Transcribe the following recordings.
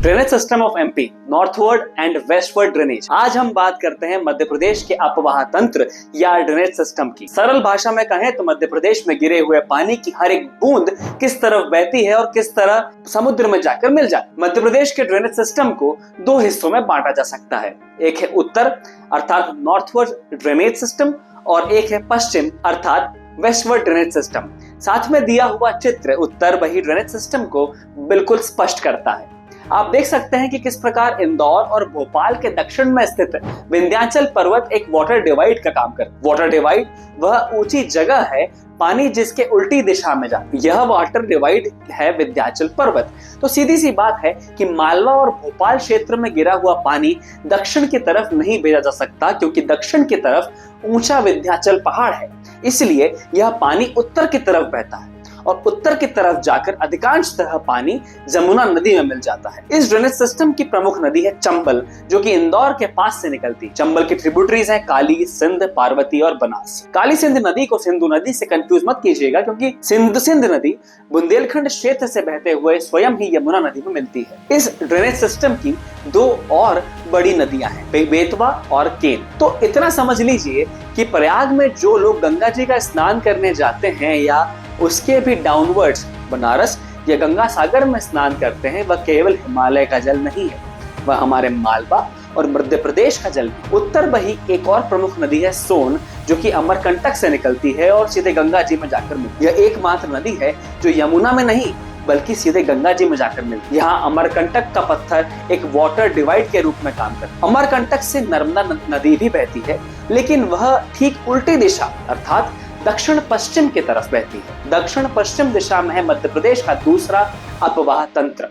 Drainage system of MP, northward and westward drainage. आज हम बात करते हैं मध्य प्रदेश के अपवाह तंत्र या ड्रेनेज सिस्टम की। सरल भाषा में कहें तो मध्य प्रदेश में गिरे हुए पानी की हर एक बूंद किस तरफ बहती है और किस तरह समुद्र में जाकर मिल जाए। मध्य प्रदेश के ड्रेनेज सिस्टम को दो हिस्सों में बांटा जा सकता है। एक है उत्तर अर्थात नॉर्थवर्ड ड्रेनेज सिस्टम और एक है पश्चिम अर्थात वेस्टवर्ड ड्रेनेज सिस्टम। साथ में दिया हुआ चित्र उत्तर बही ड्रेनेज सिस्टम को बिल्कुल स्पष्ट करता है। आप देख सकते हैं कि किस प्रकार इंदौर और भोपाल के दक्षिण में स्थित विंध्याचल पर्वत एक वाटर डिवाइड का काम करता है। वाटर डिवाइड वह ऊंची जगह है पानी जिसके उल्टी दिशा में जाती है। यह वाटर डिवाइड है विंध्याचल पर्वत। तो सीधी सी बात है कि मालवा और भोपाल क्षेत्र में गिरा हुआ पानी दक्षिण की तरफ नहीं भेजा जा सकता, क्योंकि दक्षिण की तरफ ऊंचा विंध्याचल पहाड़ है। इसलिए यह पानी उत्तर की तरफ बहता है और उत्तर की तरफ जाकर अधिकांशतः पानी जमुना नदी में मिल जाता है। इस ड्रेनेज सिस्टम की प्रमुख नदी है चंबल, जो कि इंदौर के पास से निकलती है। चंबल की ट्रिब्यूटरीज हैं काली, सिंध, पार्वती और बनास। काली सिंध नदी को सिंधु नदी से कंफ्यूज मत कीजिएगा, क्योंकि सिंध नदी बुंदेलखंड क्षेत्र से बहते हुए स्वयं ही यमुना नदी में मिलती है। इस ड्रेनेज सिस्टम की दो और बड़ी नदियां हैं, बेतवा और केन। तो इतना समझ लीजिए कि प्रयाग में जो लोग गंगा जी का स्नान करने जाते हैं या उसके भी डाउनवर्ड्स बनारस या गंगा सागर में स्नान करते हैं, वह केवल हिमालय का जल नहीं है, वह हमारे मालवा और मध्य प्रदेश का जल भी। उत्तर बही एक और प्रमुख नदी है सोन, जो कि अमरकंटक से निकलती है और सीधे गंगा जी में जाकर मिलती है। यह एकमात्र नदी है जो यमुना में नहीं बल्कि सीधे गंगा जी में जाकर मिलती है। यहाँ अमरकंटक का पत्थर एक वाटर डिवाइड के रूप में काम करता है। अमरकंटक से नर्मदा नदी भी बहती है, लेकिन वह ठीक उल्टी दिशा अर्थात दक्षिण पश्चिम की तरफ बहती है। दक्षिण पश्चिम दिशा में है मध्य प्रदेश का दूसरा अपवाह तंत्र।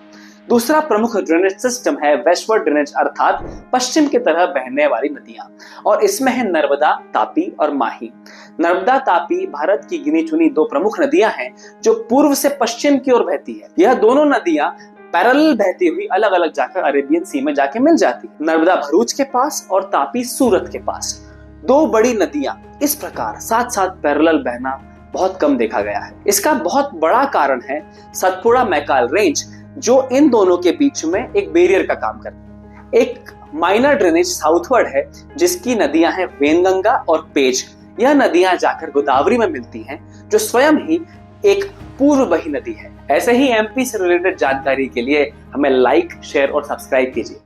दूसरा प्रमुख ड्रेनेज सिस्टम है वेस्टवर्ड ड्रेनेज अर्थात पश्चिम की तरह बहने वाली नदियां, और इसमें है नर्मदा, तापी और माही। नर्मदा, तापी भारत की गिनी चुनी दो प्रमुख नदियां हैं जो पूर्व से पश्चिम की ओर बहती है। यह दोनों नदियां पैरेलल बहती हुई अलग अलग जाकर अरेबियन सी में जाके मिल जाती है। नर्मदा भरूच के पास और तापी सूरत के पास। दो बड़ी नदियां इस प्रकार साथ साथ पैरेलल बहना बहुत कम देखा गया है। इसका बहुत बड़ा कारण है सतपुड़ा मैकाल रेंज, जो इन दोनों के बीच में एक बैरियर का काम करता है। एक माइनर ड्रेनेज साउथवर्ड है जिसकी नदियां हैं वेनगंगा और पेज। यह नदियां जाकर गोदावरी में मिलती हैं, जो स्वयं ही एक पूर्व बही नदी है। ऐसे ही एमपी से रिलेटेड जानकारी के लिए हमें लाइक, शेयर और सब्सक्राइब कीजिए।